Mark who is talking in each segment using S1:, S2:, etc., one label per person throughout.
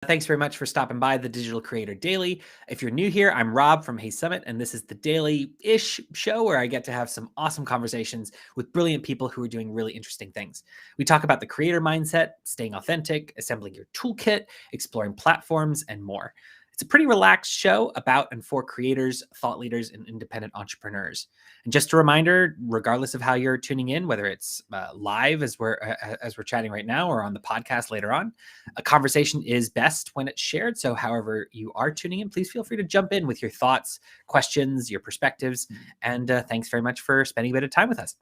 S1: Thanks very much for stopping by the Digital Creator Daily. If you're new here, I'm Rob from Hey Summit, and this is the daily-ish show where I get to have some awesome conversations with brilliant people who are doing really interesting things. We talk about the creator mindset, staying authentic, assembling your toolkit, exploring platforms, and more. It's a pretty relaxed show about and for creators, thought leaders, and independent entrepreneurs. And just a reminder, regardless of how you're tuning in, whether it's live as we're chatting right now or on the podcast later on, a conversation is best when it's shared. So however you are tuning in, please feel free to jump in with your thoughts, questions, your perspectives. And thanks very much for spending a bit of time with us.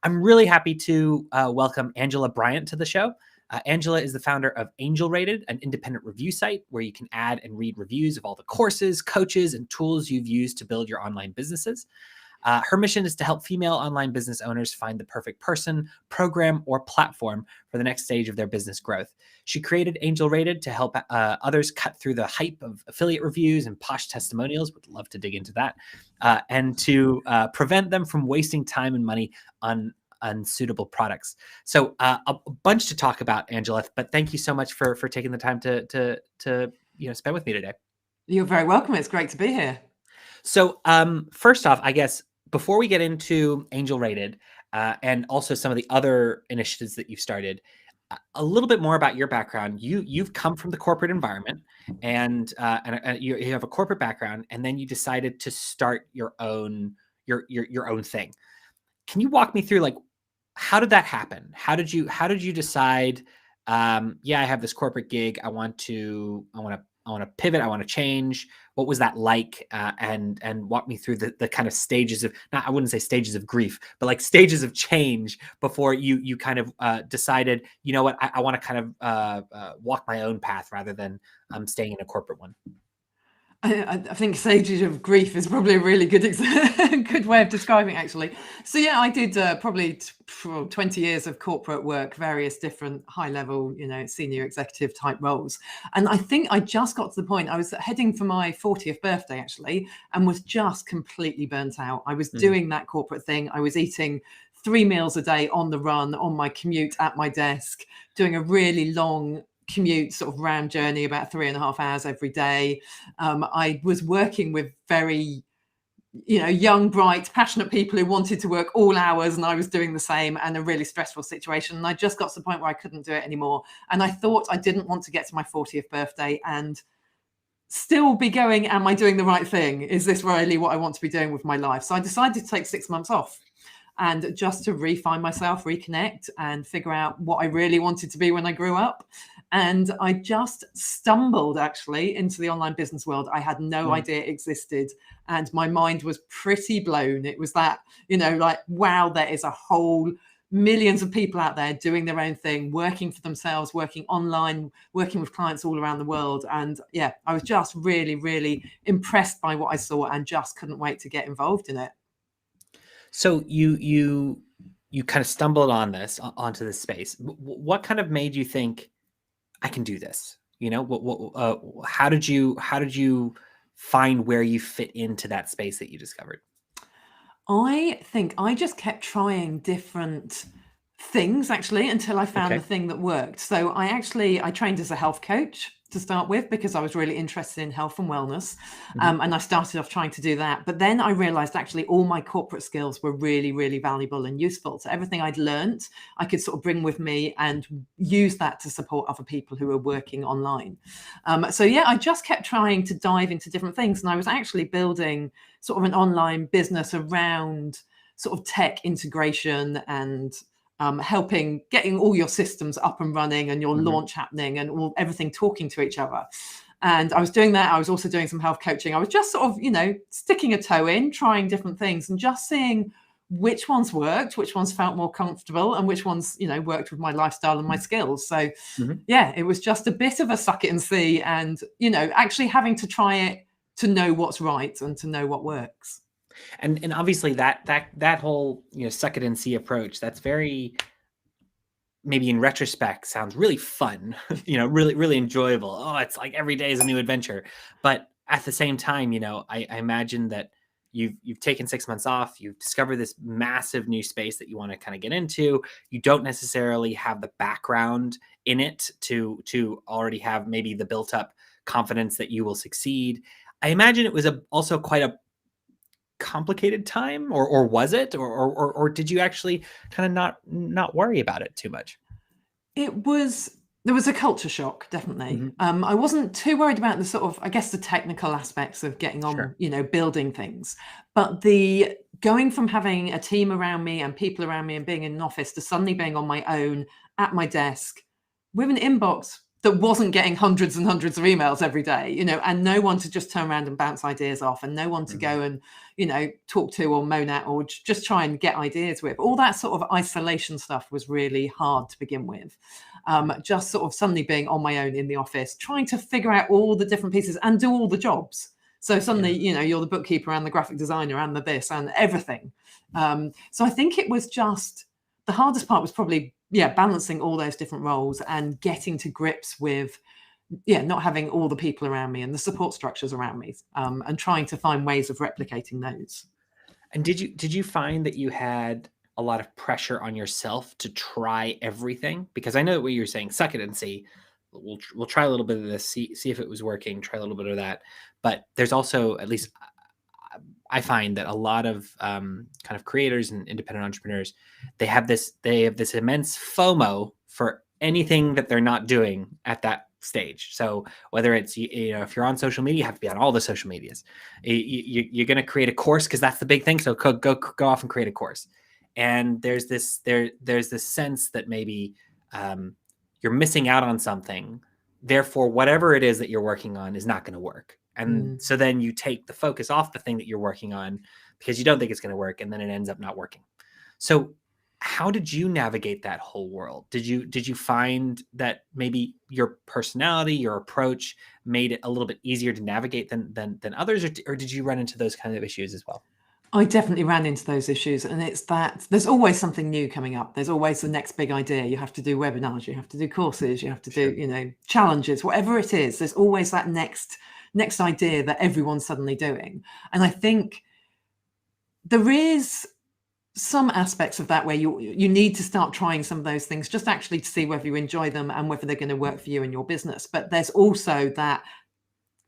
S1: I'm really happy to welcome Angela Bryant to the show. Angela is the founder of Angel Rated, an independent review site where you can add and read reviews of all the courses, coaches, and tools you've used to build your online businesses. Her mission is to help female online business owners find the perfect person, program, or platform for the next stage of their business growth. She created Angel Rated to help others cut through the hype of affiliate reviews and posh testimonials. Would love to dig into that. And to prevent them from wasting time and money on unsuitable products. So a bunch to talk about, Angela, but thank you so much for taking the time to spend with me today.
S2: You're very welcome. It's great to be here.
S1: So first off, I guess before we get into Angel Rated and also some of the other initiatives that you've started, a little bit more about your background. You've come from the corporate environment, and you have a corporate background, and then you decided to start your own thing. Can you walk me through, like, how did that happen? How did you decide? I have this corporate gig. I want to pivot. I want to change. What was that like? And walk me through the kind of stages of, I wouldn't say stages of grief, but like stages of change before you kind of decided, you know what, I want to kind of walk my own path rather than staying in a corporate one.
S2: I think stages of grief is probably a really good good way of describing it, actually. So yeah, I did probably 20 years of corporate work, various different high-level, senior executive type roles. And I think I just got to the point, I was heading for my 40th birthday, actually, and was just completely burnt out. I was doing that corporate thing. I was eating 3 meals a day on the run, on my commute at my desk, doing a really long commute, sort of round journey, about 3.5 hours every day. I was working with very, young, bright, passionate people who wanted to work all hours, and I was doing the same, and a really stressful situation. And I just got to the point where I couldn't do it anymore. And I thought I didn't want to get to my 40th birthday and still be going, am I doing the right thing? Is this really what I want to be doing with my life? So I decided to take 6 months off, and just to refine myself, reconnect, and figure out what I really wanted to be when I grew up. And I just stumbled actually into the online business world. I had no idea it existed, and my mind was pretty blown. It was that, like, wow, there is a whole millions of people out there doing their own thing, working for themselves, working online, working with clients all around the world. And yeah, I was just really, really impressed by what I saw and just couldn't wait to get involved in it.
S1: So you kind of stumbled onto this space. What kind of made you think, I can do this? How did you find where you fit into that space that you discovered?
S2: I think I just kept trying different things, actually, until I found the thing that worked. So I trained as a health coach to start with, because I was really interested in health and wellness. And I started off trying to do that. But then I realized actually all my corporate skills were really, really valuable and useful. So everything I'd learned, I could sort of bring with me and use that to support other people who are working online. I just kept trying to dive into different things. And I was actually building sort of an online business around sort of tech integration and helping getting all your systems up and running and your launch happening and everything talking to each other. And I was doing that. I was also doing some health coaching. I was just sort of, sticking a toe in, trying different things and just seeing which ones worked, which ones felt more comfortable, and which ones, worked with my lifestyle and my skills. So yeah, it was just a bit of a suck it and see, and, actually having to try it to know what's right and to know what works.
S1: And obviously that whole, suck it and see approach, that's very, maybe in retrospect, sounds really fun, really, really enjoyable. Oh, it's like every day is a new adventure. But at the same time, I imagine that you've taken 6 months off, you've discovered this massive new space that you want to kind of get into. You don't necessarily have the background in it to already have maybe the built up confidence that you will succeed. I imagine it was also quite a complicated time, or was it, or did you actually kind of not worry about it too much?
S2: There was a culture shock, definitely. I wasn't too worried about the sort of, I guess, the technical aspects of getting on,
S1: Sure.
S2: building things. But the going from having a team around me and people around me and being in an office to suddenly being on my own at my desk with an inbox that wasn't getting hundreds and hundreds of emails every day, and no one to just turn around and bounce ideas off, and no one to go and, talk to or moan at or just try and get ideas with. All that sort of isolation stuff was really hard to begin with. Just sort of suddenly being on my own in the office, trying to figure out all the different pieces and do all the jobs. So suddenly, you're the bookkeeper and the graphic designer and the this and everything. So I think it was just the hardest part was probably, balancing all those different roles and getting to grips with, not having all the people around me and the support structures around me, and trying to find ways of replicating those.
S1: And did you find that you had a lot of pressure on yourself to try everything? Because I know that what you're saying, suck it and see. We'll try a little bit of this, see if it was working, try a little bit of that. But there's also, at least I find, that a lot of kind of creators and independent entrepreneurs, they have this immense FOMO for anything that they're not doing at that stage. So whether it's, if you're on social media, you have to be on all the social medias. You're going to create a course because that's the big thing. So go off and create a course. And there's this sense that maybe you're missing out on something. Therefore, whatever it is that you're working on is not going to work. And so then you take the focus off the thing that you're working on because you don't think it's going to work, and then it ends up not working. So how did you navigate that whole world? Did you find that maybe your personality, your approach made it a little bit easier to navigate than others, or did you run into those kind of issues as well?
S2: I definitely ran into those issues, and it's that there's always something new coming up. There's always the next big idea. You have to do webinars, you have to do courses, you have to do, challenges, whatever it is. There's always that next idea that everyone's suddenly doing. And I think there is some aspects of that where you need to start trying some of those things just actually to see whether you enjoy them and whether they're going to work for you and your business. But there's also that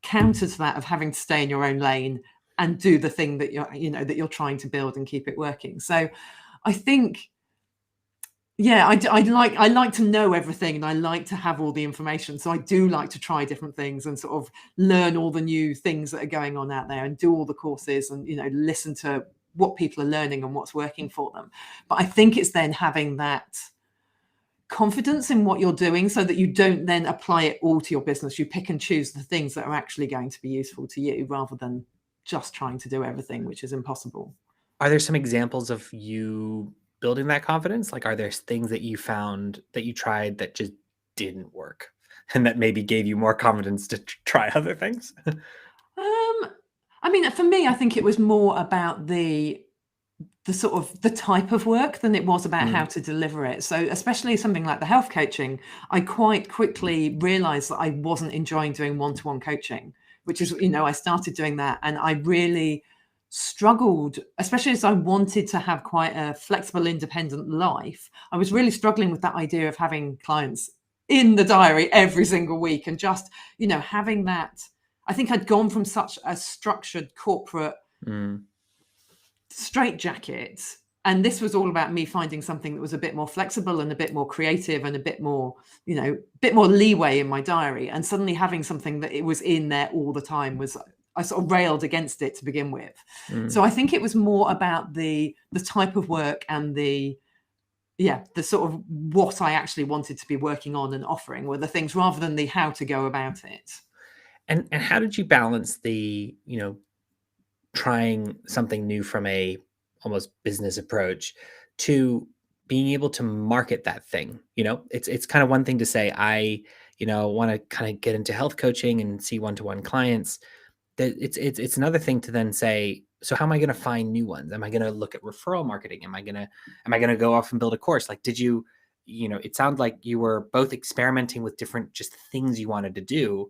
S2: counter to that of having to stay in your own lane and do the thing that you're trying to build and keep it working. So I think, I like to know everything, and I like to have all the information. So I do like to try different things and sort of learn all the new things that are going on out there and do all the courses and, listen to what people are learning and what's working for them. But I think it's then having that confidence in what you're doing so that you don't then apply it all to your business. You pick and choose the things that are actually going to be useful to you rather than just trying to do everything, which is impossible.
S1: Are there some examples of you building that confidence? Like, are there things that you found that you tried that just didn't work and that maybe gave you more confidence to try other things?
S2: I mean, for me, I think it was more about the sort of the type of work than it was about how to deliver it. So especially something like the health coaching, I quite quickly realized that I wasn't enjoying doing one-to-one coaching, which is, I started doing that, and I really struggled, especially as I wanted to have quite a flexible, independent life. I was really struggling with that idea of having clients in the diary every single week and just, having that. I think I'd gone from such a structured corporate straitjacket, and this was all about me finding something that was a bit more flexible and a bit more creative and a bit more, bit more leeway in my diary. And suddenly having something that it was in there all the time I sort of railed against it to begin with. So I think it was more about the type of work and the sort of what I actually wanted to be working on and offering were the things rather than the how to go about it.
S1: And how did you balance the, trying something new from a almost business approach to being able to market that thing? It's kind of one thing to say, I, want to kind of get into health coaching and see one-to-one clients. That it's another thing to then say, so how am I going to find new ones? Am I going to look at referral marketing? Am I going to go off and build a course? Like, did you, it sounded like you were both experimenting with different just things you wanted to do.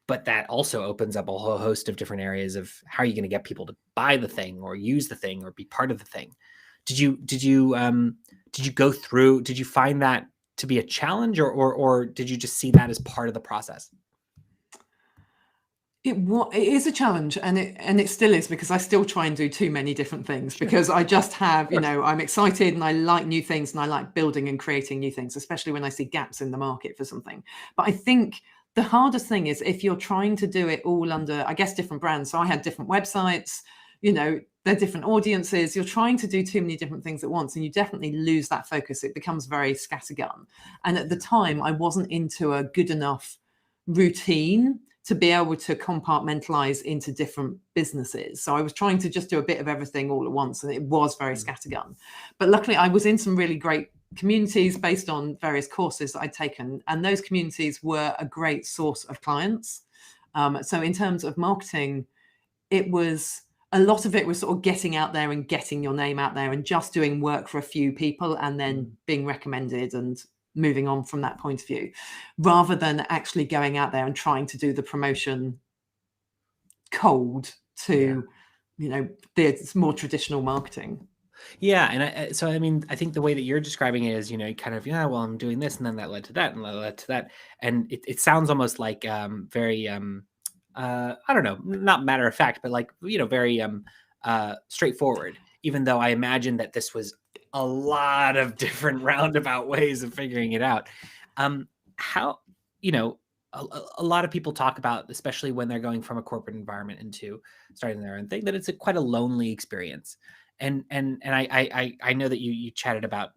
S1: but that also opens up a whole host of different areas of how are you going to get people to buy the thing or use the thing or be part of the thing. Did you go through, did you find that to be a challenge, or did you just see that as part of the process?
S2: It is a challenge, and it still is, because I still try and do too many different things, because I just have, I'm excited and I like new things and I like building and creating new things, especially when I see gaps in the market for something. But I think the hardest thing is if you're trying to do it all under, I guess, different brands. So I had different websites, they're different audiences. You're trying to do too many different things at once, and you definitely lose that focus. It becomes very scattergun. And at the time, I wasn't into a good enough routine to be able to compartmentalize into different businesses. So I was trying to just do a bit of everything all at once, and it was very scattergun. But luckily, I was in some really great communities based on various courses that I'd taken, and those communities were a great source of clients. So in terms of marketing, it was a lot of it was sort of getting out there and getting your name out there and just doing work for a few people and then being recommended and moving on from that point of view, rather than actually going out there and trying to do the promotion cold to, the more traditional marketing.
S1: Yeah. And so, I mean, I think the way that you're describing it is, kind of, well, I'm doing this and then that led to that and that led to that. And it sounds almost like very, I don't know, not matter of fact, but like, very straightforward, even though I imagine that this was a lot of different roundabout ways of figuring it out. How, a lot of people talk about, especially when they're going from a corporate environment into starting their own thing, that it's quite a lonely experience. And I know that you chatted about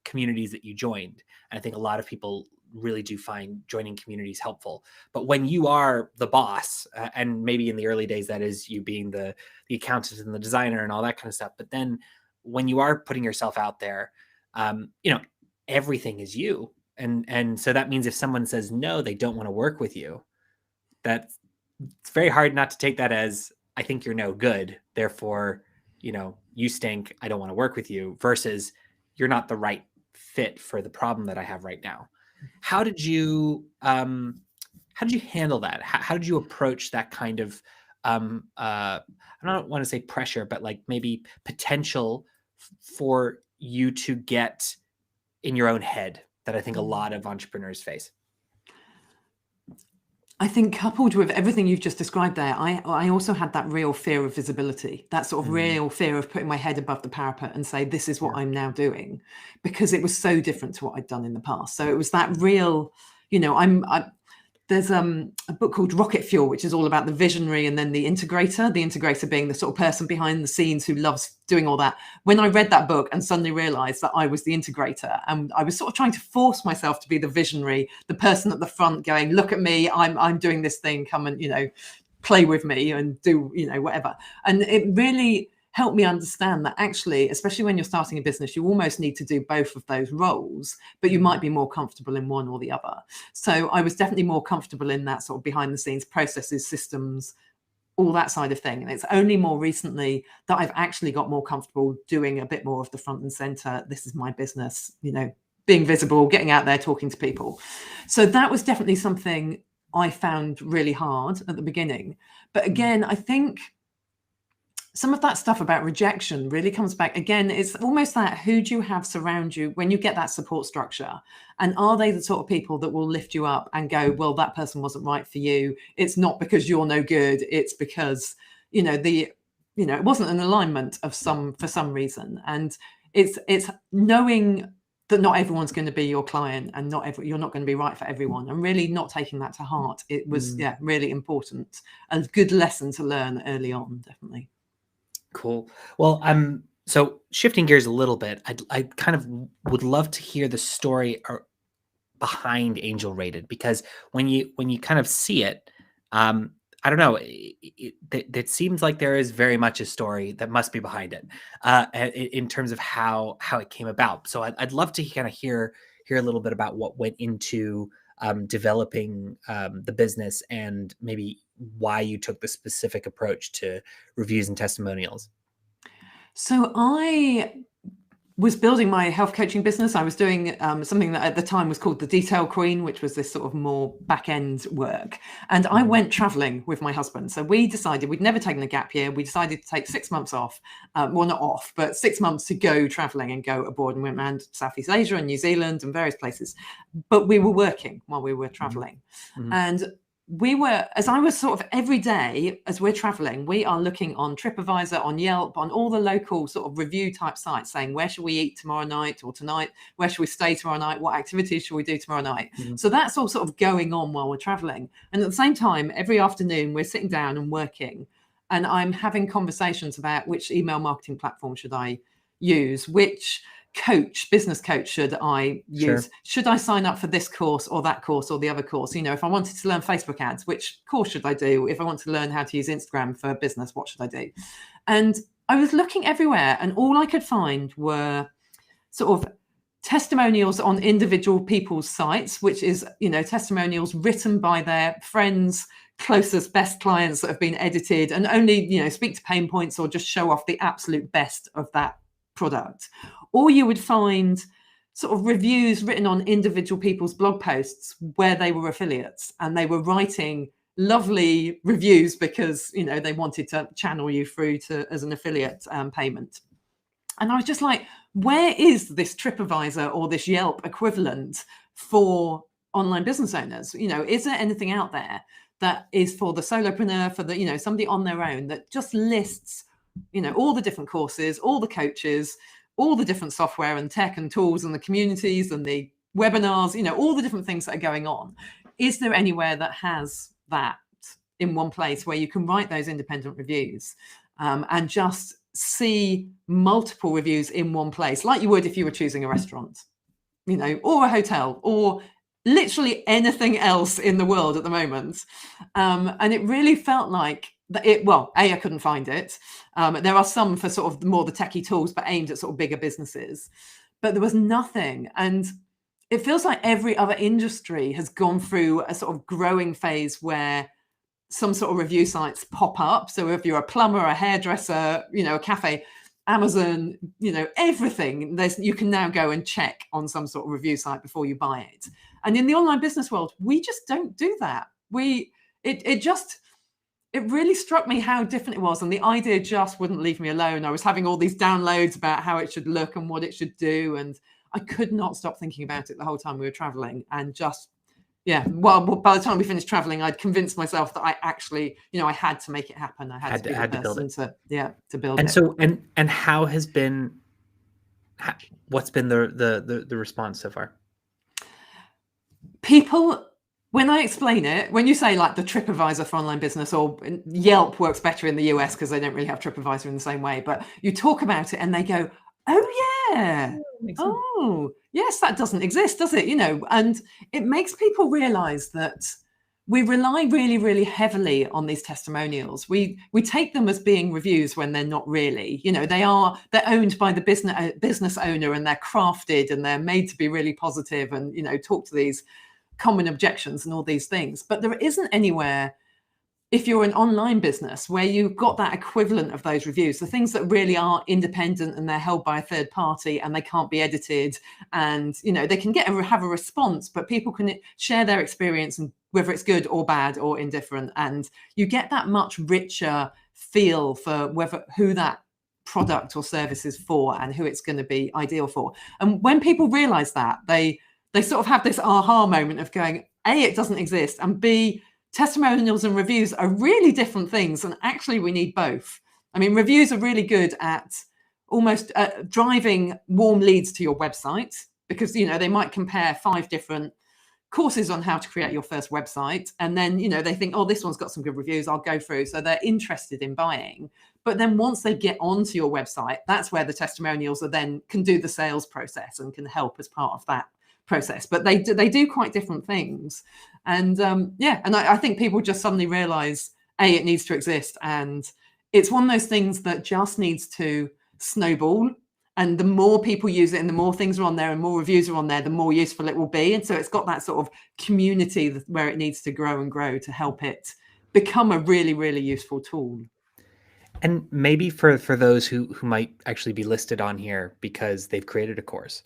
S1: communities that you joined. And I think a lot of people really do find joining communities helpful. But when you are the boss, and maybe in the early days, that is you being the accountant and the designer and all that kind of stuff. But then when you are putting yourself out there, everything is you. And so that means if someone says no, they don't want to work with you, it's very hard not to take that as, I think you're no good, therefore, you stink, I don't want to work with you, versus you're not the right fit for the problem that I have right now. How did you handle that? How did you approach that kind of I don't want to say pressure, but like maybe potential for you to get in your own head that I think a lot of entrepreneurs face?
S2: I think coupled with everything you've just described there, I also had that real fear of visibility, that sort of real fear of putting my head above the parapet and say, this is what I'm now doing, because it was so different to what I'd done in the past. So it was that real, there's a book called Rocket Fuel, which is all about the visionary and then the integrator being the sort of person behind the scenes who loves doing all that. When I read that book and suddenly realized that I was the integrator, and I was sort of trying to force myself to be the visionary, the person at the front going, look at me, I'm doing this thing, come and, play with me and do, whatever. And it really helped me understand that actually, especially when you're starting a business, you almost need to do both of those roles, but you might be more comfortable in one or the other. So I was definitely more comfortable in that sort of behind the scenes processes, systems, all that side of thing. And it's only more recently that I've actually got more comfortable doing a bit more of the front and center. This is my business, being visible, getting out there, talking to people. So that was definitely something I found really hard at the beginning. But again, I think some of that stuff about rejection really comes back again. It's almost that, who do you have surround you when you get that support structure, and are they the sort of people that will lift you up and go, well, that person wasn't right for you, it's not because you're no good, it's because it wasn't an alignment for some reason. And it's knowing that not everyone's going to be your client, and you're not going to be right for everyone, and really not taking that to heart. It was really important, a good lesson to learn early on, definitely.
S1: Cool. Well, so shifting gears a little bit, I kind of would love to hear the story behind Angel Rated, because when you kind of see it, I don't know, it seems like there is very much a story that must be behind it, in terms of how it came about. So I'd love to kind of hear a little bit about what went into developing the business, and maybe why you took the specific approach to reviews and testimonials.
S2: So I was building my health coaching business. I was doing something that at the time was called the Detail Queen, which was this sort of more back-end work. And I went traveling with my husband. So we decided we'd never taken a gap year. We decided to take 6 months off, well, not off, but 6 months to go traveling and go abroad, and went around Southeast Asia and New Zealand and various places. But we were working while we were traveling. And we were, as I was sort of every day as we're traveling, we are looking on TripAdvisor, on Yelp, on all the local sort of review type sites, saying, where should we eat tomorrow night or tonight? Where should we stay tomorrow night? What activities should we do tomorrow night? So that's all sort of going on while we're traveling. And at the same time, every afternoon we're sitting down and working, and I'm having conversations about which email marketing platform should I use, which business coach should I use? Sure. Should I sign up for this course or that course or the other course? You know, if I wanted to learn Facebook ads, which course should I do? If I want to learn how to use Instagram for business, what should I do? And I was looking everywhere, and all I could find were sort of testimonials on individual people's sites, which is, you know, testimonials written by their friends, closest, best clients that have been edited and only, you know, speak to pain points or just show off the absolute best of that product. Or you would find sort of reviews written on individual people's blog posts where they were affiliates and they were writing lovely reviews because, you know, they wanted to channel you through to as an affiliate payment. And I was just like, where is this TripAdvisor or this Yelp equivalent for online business owners? You know, is there anything out there that is for the solopreneur, for the, you know, somebody on their own that just lists, you know, all the different courses, all the coaches, all the different software and tech and tools and the communities and the webinars, you know, all the different things that are going on? Is there anywhere that has that in one place where you can write those independent reviews and just see multiple reviews in one place, like you would if you were choosing a restaurant, you know, or a hotel, or literally anything else in the world at the moment? And it really felt like I couldn't find it. There are some for sort of more the techie tools, but aimed at sort of bigger businesses. But there was nothing. And it feels like every other industry has gone through a sort of growing phase where some sort of review sites pop up. So if you're a plumber, a hairdresser, you know, a cafe, Amazon, you know, everything, you can now go and check on some sort of review site before you buy it. And in the online business world, we just don't do that. It really struck me how different it was. And the idea just wouldn't leave me alone. I was having all these downloads about how it should look and what it should do. And I could not stop thinking about it the whole time we were traveling. And just, yeah, well, by the time we finished traveling, I'd convinced myself that I actually, you know, I had to make it happen. I had to be the person to build it.
S1: And so, and how has been, what's been the response so far?
S2: People, when I explain it, when you say like the TripAdvisor for online business, or Yelp works better in the US because they don't really have TripAdvisor in the same way, but you talk about it and they go, oh yeah, oh yes, that doesn't exist, does it? You know, and it makes people realize that we rely really, really heavily on these testimonials. We take them as being reviews when they're not really. You know, they're owned by the business owner, and they're crafted and they're made to be really positive and, you know, talk to these common objections and all these things. But there isn't anywhere, if you're an online business, where you've got that equivalent of those reviews, the things that really are independent and they're held by a third party and they can't be edited, and, you know, they can have a response, but people can share their experience, and whether it's good or bad or indifferent, and you get that much richer feel for who that product or service is for and who it's going to be ideal for. And when people realize that, they sort of have this aha moment of going, A, it doesn't exist, and B, testimonials and reviews are really different things, and actually we need both. I mean, reviews are really good at almost driving warm leads to your website, because, you know, they might compare 5 different courses on how to create your first website, and then, you know, they think, oh, this one's got some good reviews, I'll go through, so they're interested in buying. But then once they get onto your website, that's where the testimonials can do the sales process and can help as part of that process. But they do quite different things. And and I think people just suddenly realize, A, it needs to exist, and it's one of those things that just needs to snowball. And the more people use it and the more things are on there and more reviews are on there, the more useful it will be. And so it's got that sort of community where it needs to grow and grow to help it become a really, really useful tool.
S1: And maybe for those who might actually be listed on here because they've created a course,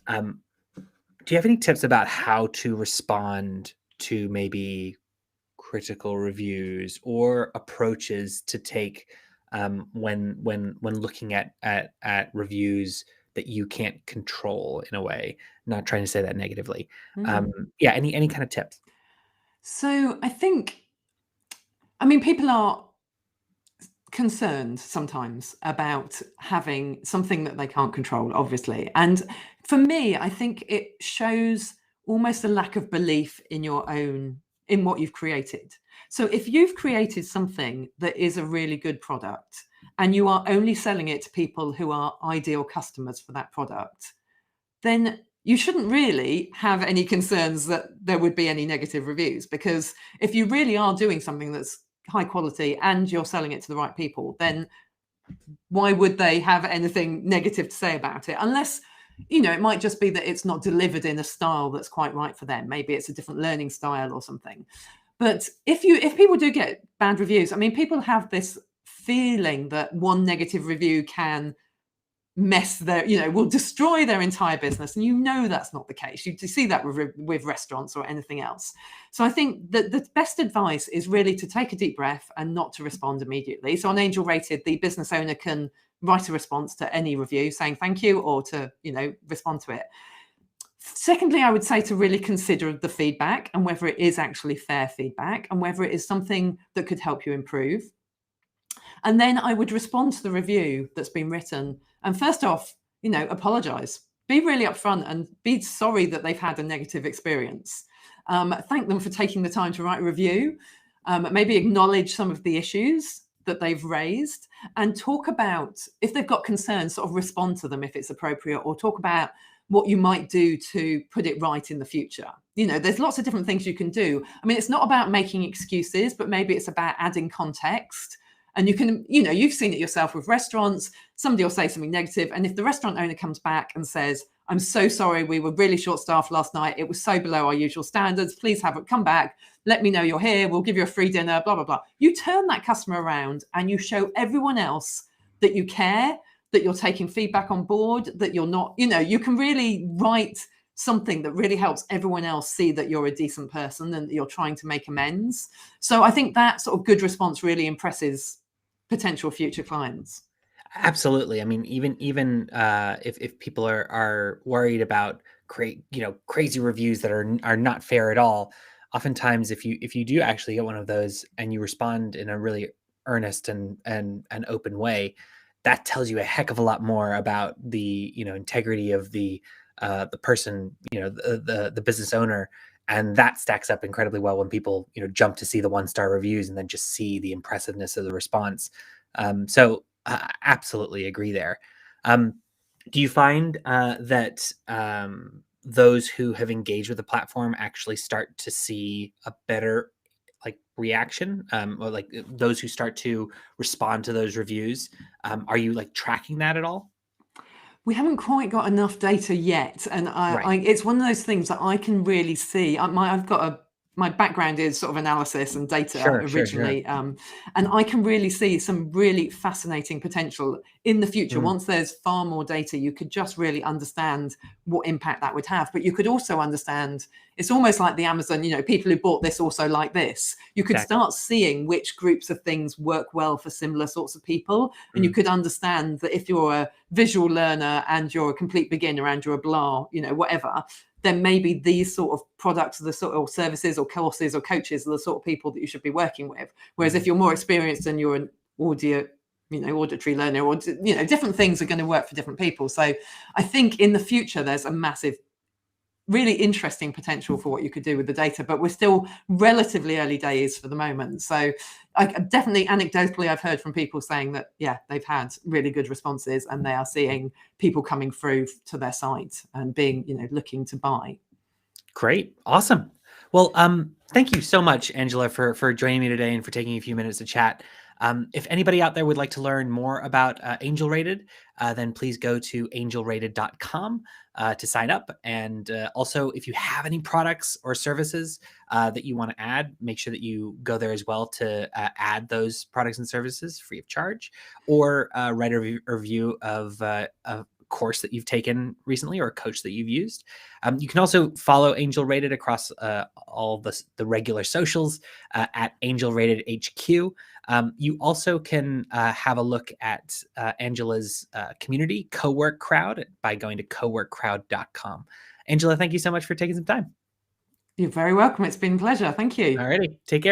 S1: um, do you have any tips about how to respond to maybe critical reviews or approaches to take when looking at reviews that you can't control in a way? Not trying to say that negatively.
S2: Mm.
S1: Yeah, any kind of tips?
S2: So I mean, people are concerned sometimes about having something that they can't control, obviously. And for me, I think it shows almost a lack of belief in in what you've created. So if you've created something that is a really good product and you are only selling it to people who are ideal customers for that product, then you shouldn't really have any concerns that there would be any negative reviews, because if you really are doing something that's high quality and you're selling it to the right people, then why would they have anything negative to say about it? Unless, it might just be that it's not delivered in a style that's quite right for them. Maybe it's a different learning style or something. But if people do get bad reviews, I mean, people have this feeling that one negative review can will destroy their entire business, and that's not the case. You see that with restaurants or anything else. So I think that the best advice is really to take a deep breath and not to respond immediately. So on Angel Rated, the business owner can write a response to any review saying thank you, or to respond to it. Secondly, I would say to really consider the feedback and whether it is actually fair feedback and whether it is something that could help you improve. And then I would respond to the review that's been written. And first off, apologize. Be really upfront and be sorry that they've had a negative experience. Thank them for taking the time to write a review. Maybe acknowledge some of the issues that they've raised, and talk about, if they've got concerns, sort of respond to them if it's appropriate, or talk about what you might do to put it right in the future. There's lots of different things you can do. I mean, it's not about making excuses, but maybe it's about adding context. And you can, you've seen it yourself with restaurants. Somebody will say something negative, and if the restaurant owner comes back and says, I'm so sorry, we were really short-staffed last night, it was so below our usual standards, please come back, let me know you're here, we'll give you a free dinner, blah, blah, blah. You turn that customer around and you show everyone else that you care, that you're taking feedback on board, that you're not, you can really write something that really helps everyone else see that you're a decent person and that you're trying to make amends. So I think that sort of good response really impresses potential future clients.
S1: Absolutely. I mean, even if people are worried about crazy reviews that are not fair at all, oftentimes if you do actually get one of those and you respond in a really earnest and open way, that tells you a heck of a lot more about the integrity of the person, the business owner. And that stacks up incredibly well when people jump to see the 1-star reviews and then just see the impressiveness of the response. So absolutely agree there. Do you find that those who have engaged with the platform actually start to see a better reaction, or those who start to respond to those reviews? Are you tracking that at all?
S2: We haven't quite got enough data yet, and
S1: Right.
S2: it's one of those things that I can really see. My background is sort of analysis and data
S1: Sure.
S2: originally, and I can really see some really fascinating potential in the future.
S1: Mm,
S2: Once there's far more data, you could just really understand what impact that would have. But you could also understand, it's almost like the Amazon, people who bought this also like this. You could
S1: exactly.
S2: start seeing which groups of things work well for similar sorts of people, and you
S1: Mm,
S2: could understand that if you're a visual learner and you're a complete beginner and you're a blah, whatever, then maybe these sort of products are the sort of services or courses or coaches are the sort of people that you should be working with. Whereas if
S1: mhm.
S2: you're more experienced and you're an auditory learner, or different things are going to work for different people. So I think in the future there's a massive, really interesting potential for what you could do with the data, but we're still relatively early days for the moment. So I definitely, anecdotally, I've heard from people saying that, yeah, they've had really good responses and they are seeing people coming through to their site and being, looking to buy.
S1: Great. Awesome. Well, thank you so much, Angela, for joining me today and for taking a few minutes to chat. If anybody out there would like to learn more about Angel Rated, then please go to angelrated.com to sign up. And also, if you have any products or services that you want to add, make sure that you go there as well to add those products and services free of charge, or write a review of a course that you've taken recently or a coach that you've used. You can also follow Angel Rated across all the regular socials at Angel Rated HQ. You also can have a look at Angela's community, Cowork Crowd, by going to coworkcrowd.com. Angela, thank you so much for taking some time.
S2: You're very welcome. It's been a pleasure. Thank you.
S1: All righty. Take care.